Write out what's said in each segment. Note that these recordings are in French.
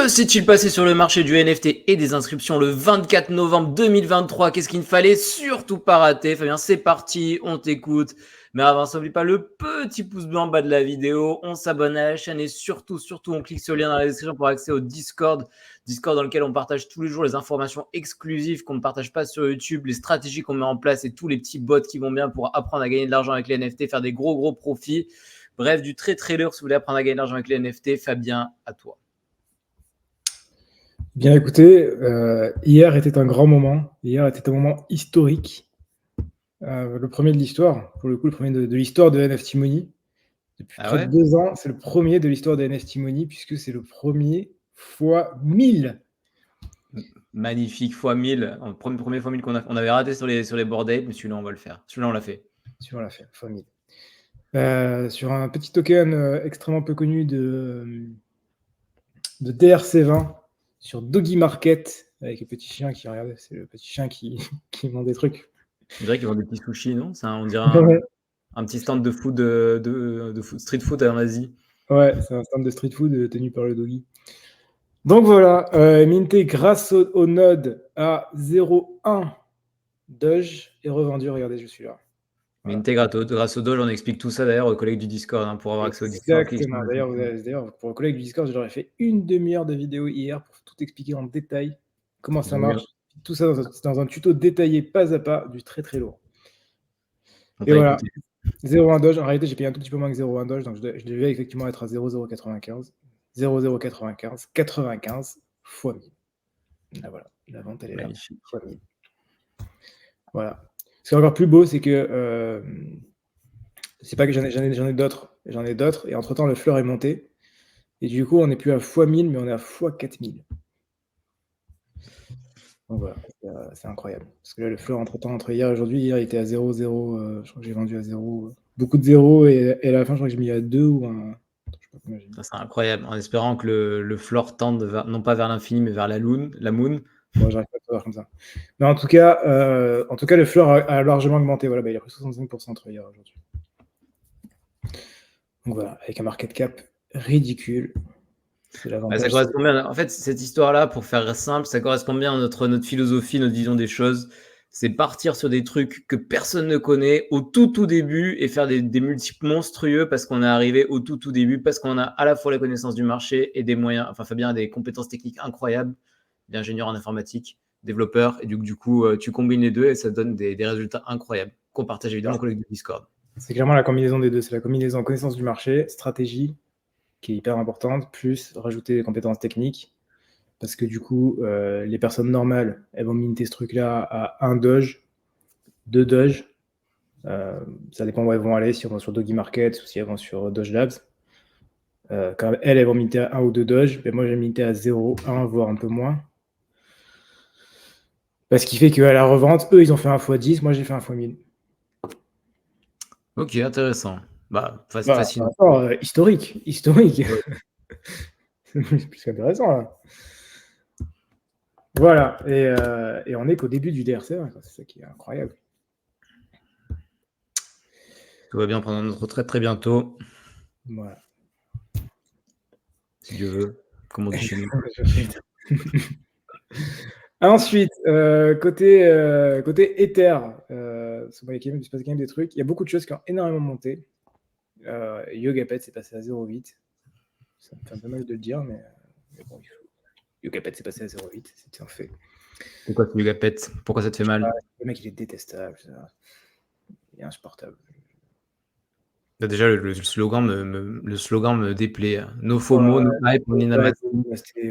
Que s'est-il passé sur le marché du NFT et des inscriptions le 24 novembre 2023? Qu'est-ce qu'il ne fallait surtout pas rater? Fabien, c'est parti, on t'écoute. Mais avant ça, n'oublie pas le petit pouce bleu en bas de la vidéo. On s'abonne à la chaîne et surtout, on clique sur le lien dans la description pour accéder au Discord. Discord dans lequel on partage tous les jours les informations exclusives qu'on ne partage pas sur YouTube, les stratégies qu'on met en place et tous les petits bots qui vont bien pour apprendre à gagner de l'argent avec les NFT, faire des gros profits. Bref, du très lourd si vous voulez apprendre à gagner de l'argent avec les NFT. Fabien, à toi. Bien écoutez, hier était un grand moment. Hier était un moment historique. Le premier de l'histoire, pour le coup, le premier de l'histoire de NFT Money. Depuis près de 2 ans, c'est le premier de l'histoire de NFT Money, puisque c'est le premier fois 1000. Magnifique, fois 1000. Premier fois 1000 qu'on avait raté sur les board apes, mais celui-là, on va le faire. Celui-là, on l'a fait. Celui-là, on l'a fait, fois 1000. Sur un petit token extrêmement peu connu de DRC20, sur Doggy Market, avec le petit chien qui, regardez, c'est le petit chien qui vend des trucs. On dirait qu'ils vendent des petits sushis, non? On dirait un petit stand de food, street food en Asie. Ouais, c'est un stand de street food tenu par le Doggy. Donc voilà, minté grâce au node à 0,1 Doge et revendu. Regardez, je suis là. Voilà. Minté grâce au Doge, on explique tout ça d'ailleurs aux collègues du Discord pour avoir accès au Discord. Exactement. D'ailleurs, pour les collègues du Discord, je leur ai fait une demi-heure de vidéo hier pour tout expliquer en détail comment ça marche. Tout ça dans un tuto détaillé pas à pas, du très lourd. Et voilà, 0,1 Doge. En réalité, j'ai payé un tout petit peu moins que 0,1 Doge, donc je devais effectivement être à 0,095. 0,095, 95 fois 1000. Là, voilà, la vente, elle est là. Fois 1000. Voilà. Ce qui est encore plus beau, c'est que c'est pas que j'en ai d'autres. J'en ai d'autres, et entre-temps, le fleur est monté. Et du coup, on n'est plus à fois 1000, mais on est à fois 4000. Donc voilà, c'est incroyable. Parce que là, le fleur, entre hier et aujourd'hui, hier, il était à 0,0. Je crois que j'ai vendu à 0. Beaucoup de 0, et à la fin, je crois que j'ai mis à 2 ou un. C'est incroyable, en espérant que le floor tende non pas vers l'infini, mais vers la moon. Bon, j'arrive pas à savoir comme ça. Mais en tout cas, le fleur a largement augmenté. Voilà, il a pris 65% entre hier et aujourd'hui. Donc voilà, avec un market cap ridicule. Ça correspond bien. En fait, cette histoire-là, pour faire simple, ça correspond bien à notre philosophie, notre vision des choses. C'est partir sur des trucs que personne ne connaît au tout début et faire des multiples monstrueux parce qu'on est arrivé au tout début, parce qu'on a à la fois la connaissance du marché et des moyens. Enfin, Fabien a des compétences techniques incroyables, d'ingénieur en informatique, développeur, et du coup, tu combines les deux et ça donne des résultats incroyables qu'on partage évidemment aux collègues du Discord. C'est clairement la combinaison des deux. C'est la combinaison connaissance du marché, stratégie, qui est hyper importante, plus rajouter des compétences techniques. Parce que du coup, les personnes normales, elles vont minter ce truc-là à 1 Doge, 2 Doge. Ça dépend où elles vont aller, si elles vont sur Doggy Market ou si elles vont sur Doge Labs. Quand elles vont minter à 1 ou 2 Doge, ben moi j'ai minté à 0, 1, voire un peu moins. Ce qui fait qu'à la revente, eux, ils ont fait 1 x 10, moi j'ai fait 1 x 1000. Ok, intéressant. Facile. Historique. Ouais. C'est plus qu'intéressant, là. Voilà, et on n'est qu'au début du DRC, c'est ça qui est incroyable. Tout va bien prendre notre retraite très bientôt. Voilà. Si Dieu veut, comme on dit chez nous. Ensuite, côté Ether, il se passe quand même des trucs. Il y a beaucoup de choses qui ont énormément monté. Yogapet s'est passé à 0,8. Ça me fait un peu mal de le dire, mais bon, Yogapet s'est passé à 0,8, c'est un fait. Pourquoi c'est Yogapet? Pourquoi ça te fait mal? Le mec, il est détestable. Il est insupportable. Déjà, le slogan me déplaît. No FOMO, no hype, on est Namasté.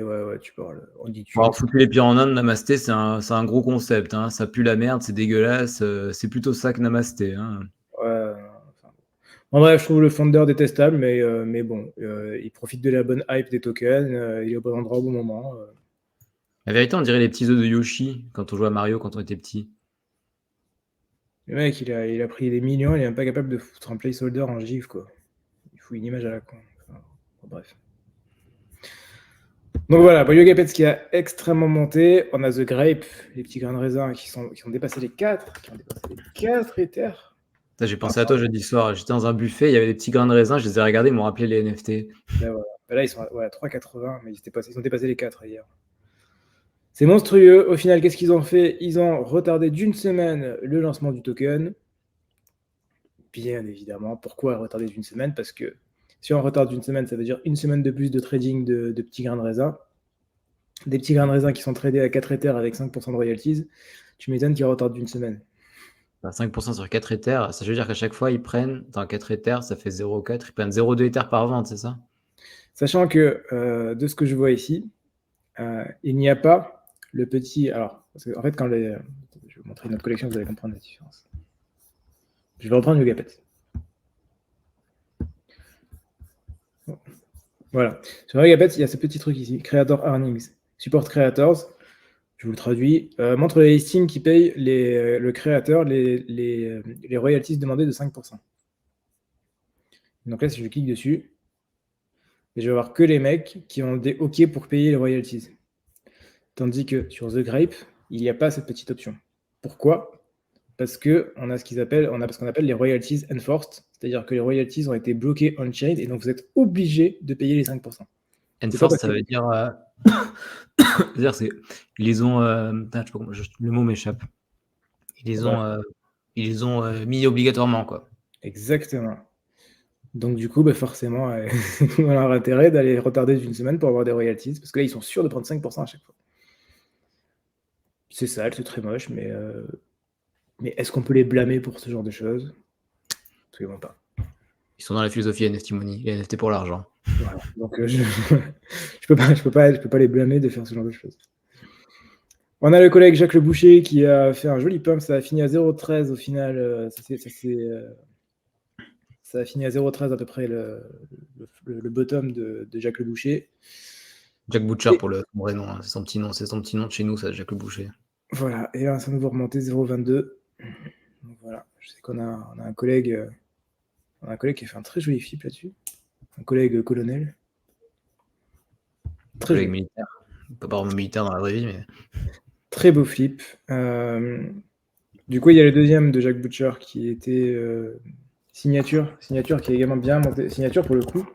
Ouais, tu parles. On dit tu. Alors, foutu les pieds en Inde, Namasté, c'est un gros concept. Hein. Ça pue la merde, c'est dégueulasse. C'est plutôt ça que Namasté. Hein. Ouais. En vrai, je trouve le founder détestable, mais bon, il profite de la bonne hype des tokens. Il est au bon endroit au bon moment. La vérité, on dirait les petits œufs de Yoshi quand on jouait à Mario quand on était petit. Le mec, il a pris des millions, il est même pas capable de foutre un placeholder en GIF, quoi. Il fout une image à la con. Enfin, bref. Donc voilà, Yogapet qui a extrêmement monté. On a The Grape, les petits grains de raisin qui ont dépassé les 4. Qui ont dépassé les 4 Ethers. J'ai pensé à toi jeudi soir. J'étais dans un buffet, il y avait des petits grains de raisin, je les ai regardés, ils m'ont rappelé les NFT. Ben voilà. Là, ils sont à 3,80, mais ils ont dépassé les 4 hier. C'est monstrueux. Au final, qu'est-ce qu'ils ont fait? Ils ont retardé d'une semaine le lancement du token. Bien évidemment. Pourquoi retarder d'une semaine? Parce que si on retarde d'une semaine, ça veut dire une semaine de plus de trading de petits grains de raisin. Des petits grains de raisin qui sont tradés à 4 Ethers avec 5% de royalties. Tu m'étonnes qu'ils retardent d'une semaine. 5% sur 4 Ethers, ça veut dire qu'à chaque fois, ils prennent, dans 4 Ethers, ça fait 0,4, ils prennent 0,2 Ethers par vente, c'est ça? Sachant que, de ce que je vois ici, il n'y a pas le petit... Alors, parce que, en fait, je vais vous montrer notre collection, vous allez comprendre la différence. Je vais reprendre Yuga Pet. Voilà. Sur Yuga Pet, il y a ce petit truc ici, Creator Earnings. Support Creators, je vous le traduis, montre les listings qui payent le créateur les royalties demandées de 5%. Donc là, si je clique dessus, je vais voir que les mecs qui ont des OK pour payer les royalties. Tandis que sur The Grape, il n'y a pas cette petite option. Pourquoi? Parce qu'on a ce qu'on appelle les royalties enforced, c'est-à-dire que les royalties ont été bloquées on-chain et donc vous êtes obligé de payer les 5%. Enforced, ça veut dire... c'est-à-dire, ils les ont... je sais pas comment, le mot m'échappe. Ils les ont mis obligatoirement, quoi. Exactement. Donc du coup, forcément, on a intérêt d'aller retarder d'une semaine pour avoir des royalties, parce que là, ils sont sûrs de prendre 5% à chaque fois. C'est sale, c'est très moche, mais est-ce qu'on peut les blâmer pour ce genre de choses? Absolument pas. Ils sont dans la philosophie NFT Money, les NFT pour l'argent. Voilà. Donc je peux pas les blâmer de faire ce genre de choses. On a le collègue Jacques Le Boucher qui a fait un joli pump, ça a fini à 0,13 au final, ça a fini à 0,13 à peu près le bottom de Jacques Le Boucher. Jack Butcher pour le vrai nom, hein. C'est son petit nom de chez nous, ça, Jacques Le Boucher. Voilà, et là ça nous va remonter 0,22. Donc voilà, je sais qu'on a un collègue qui a fait un très joli flip là-dessus. Un collègue colonel. Très collègue militaire. Pas vraiment militaire dans la vraie vie, mais... Très beau flip. Du coup, il y a le deuxième de Jack Butcher qui était signature qui est également bien monté. Signature pour le coup,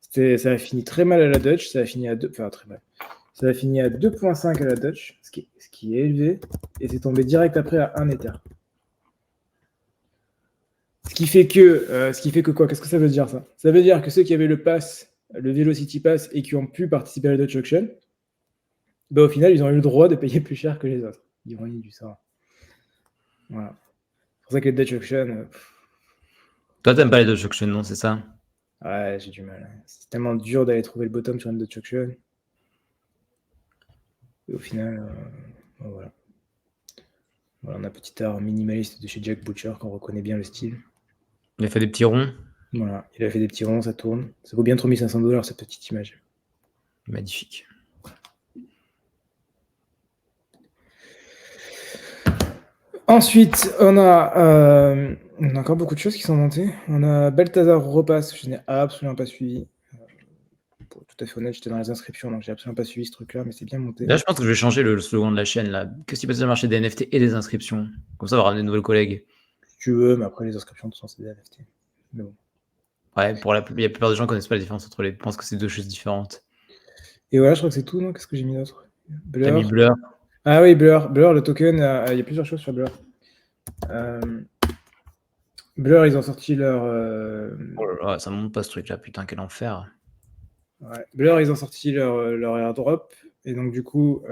ça a fini très mal à la Dutch, ça a fini à 2,5 à la Dutch, ce qui est élevé, et c'est tombé direct après à 1 Ether. Ce qui fait que quoi? Qu'est-ce que ça veut dire, ça? Ça veut dire que ceux qui avaient le pass, le Velocity Pass, et qui ont pu participer à la Dutch Auction, au final, ils ont eu le droit de payer plus cher que les autres. Ironie du sort. Voilà. C'est pour ça que les Dutch Auction... Toi, t'aimes pas les Dutch Auction, non, c'est ça? Ouais, j'ai du mal. C'est tellement dur d'aller trouver le bottom sur une Dutch Auction. Et au final, voilà. Voilà, on a un petit art minimaliste de chez Jack Butcher, qu'on reconnaît bien le style. Il a fait des petits ronds. Voilà, il a fait des petits ronds, ça tourne. Ça vaut bien 3500 $, cette petite image. Magnifique. Ensuite, on a encore beaucoup de choses qui sont montées. On a Balthazar Repass, je n'ai absolument pas suivi. Pour être tout à fait honnête, j'étais dans les inscriptions, donc j'ai absolument pas suivi ce truc-là, mais c'est bien monté. Là, je pense que je vais changer le slogan de la chaîne. Là. Qu'est-ce qui passe sur le marché des NFT et des inscriptions? Comme ça, on va ramener de nouvelles collègues. Si tu veux, mais après, les inscriptions, de toute façon, c'est des NFT. Mais bon. Ouais, la plupart des gens ne connaissent pas la différence entre les... Ils pensent que c'est deux choses différentes. Et voilà, je crois que c'est tout, non? Qu'est-ce que j'ai mis d'autre? Blur. T'as mis Blur. Ah oui, Blur. Blur, le token, il y a plusieurs choses sur Blur. Blur, ils ont sorti leur... Oh là là, ça monte pas ce truc-là, putain, quel enfer. Ouais. Blur, ils ont sorti leur airdrop, et donc du coup,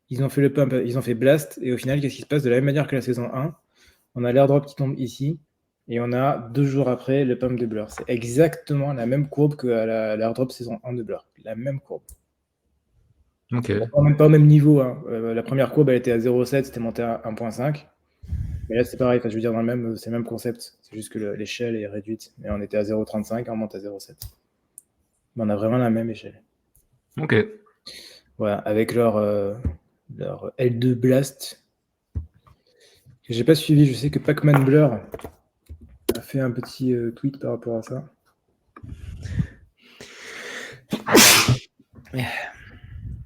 ils ont fait le pump, ils ont fait Blast, et au final, qu'est-ce qui se passe? De la même manière que la saison 1, on a l'airdrop qui tombe ici, et on a 2 jours après le pump de Blur. C'est exactement la même courbe que l'airdrop saison 1 de Blur. La même courbe. Ok. Même pas au même niveau. Hein. La première courbe, elle était à 0,7, c'était monté à 1,5. Mais là, c'est pareil. Enfin, je veux dire, c'est le même concept. C'est juste que l'échelle est réduite. Mais on était à 0,35 et on monte à 0,7. Mais on a vraiment la même échelle. Ok. Voilà, avec leur L2 Blast. Que j'ai pas suivi. Je sais que Pac-Man Blur a fait un petit tweet par rapport à ça.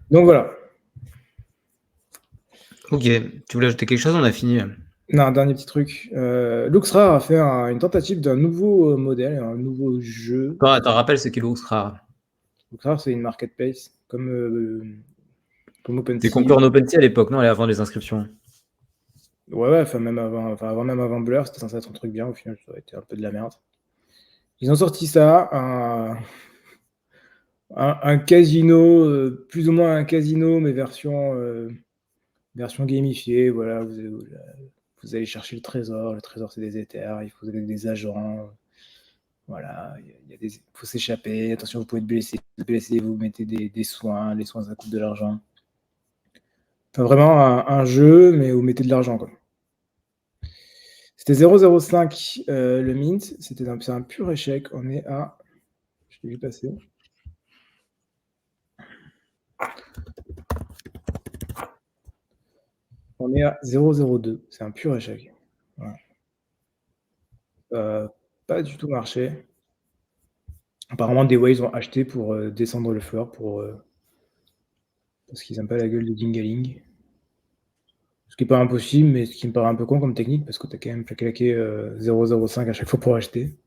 Donc voilà. Ok. Tu voulais ajouter quelque chose? On a fini. Non, un dernier petit truc. Luxrare a fait une tentative d'un nouveau modèle, un nouveau jeu. Attends, rappelle, c'est quel Luxrare? Donc ça, c'est une marketplace comme OpenSea. T'es conclu en OpenSea à l'époque, non? Avant les inscriptions. Ouais, enfin même avant Blur, c'était censé être un truc bien. Au final, ça aurait été un peu de la merde. Ils ont sorti ça, un casino, plus ou moins un casino, mais version gamifiée. Voilà, vous allez chercher le trésor c'est des Ethers, il faut des agents. Voilà, il faut s'échapper. Attention, vous pouvez être blessé, vous mettez des soins. Les soins, ça coûte de l'argent. Enfin, vraiment un jeu, mais vous mettez de l'argent, quoi. C'était 0,05 le mint. C'est un pur échec. On est à... Je l'ai vu passer. On est à 0,02. C'est un pur échec. Voilà. Pas du tout marché. Apparemment, des Waves ont acheté pour descendre le floor parce qu'ils n'aiment pas la gueule de Dingaling. Ce qui n'est pas impossible, mais ce qui me paraît un peu con comme technique parce que tu as quand même fait claquer 0,05 à chaque fois pour acheter.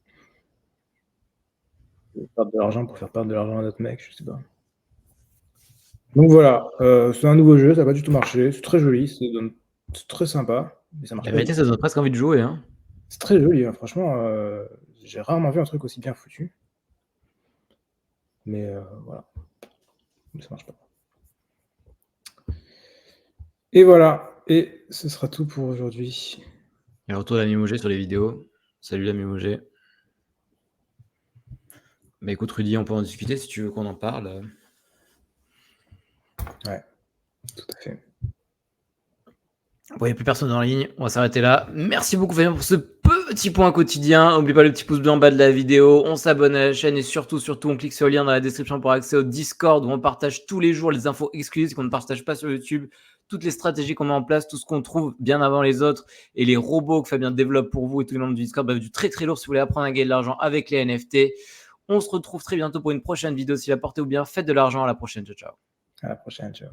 Perdre de l'argent pour faire perdre de l'argent à d'autres mecs, je sais pas. Donc voilà, c'est un nouveau jeu, ça n'a pas du tout marché. C'est très joli, c'est très sympa, mais ça marche La pas. vérité, ça donne presque envie de jouer. Hein. C'est très joli, hein, franchement. J'ai rarement vu un truc aussi bien foutu. Mais voilà, mais ça marche pas. Et voilà, et ce sera tout pour aujourd'hui. Et retour d'Ami Mougé sur les vidéos. Salut l'Ami Mougé. Bah écoute Rudy, on peut en discuter si tu veux qu'on en parle. Ouais, tout à fait. Bon, il n'y a plus personne en ligne, on va s'arrêter là. Merci beaucoup Fabien pour ce petit point quotidien. N'oublie pas le petit pouce bleu en bas de la vidéo. On s'abonne à la chaîne et surtout, on clique sur le lien dans la description pour accès au Discord où on partage tous les jours les infos exclusives qu'on ne partage pas sur YouTube. Toutes les stratégies qu'on met en place, tout ce qu'on trouve bien avant les autres et les robots que Fabien développe pour vous et tous les membres du Discord. Du très très lourd si vous voulez apprendre à gagner de l'argent avec les NFT. On se retrouve très bientôt pour une prochaine vidéo. Si la portez ou bien, faites de l'argent. À la prochaine. Ciao, ciao. À la prochaine, ciao.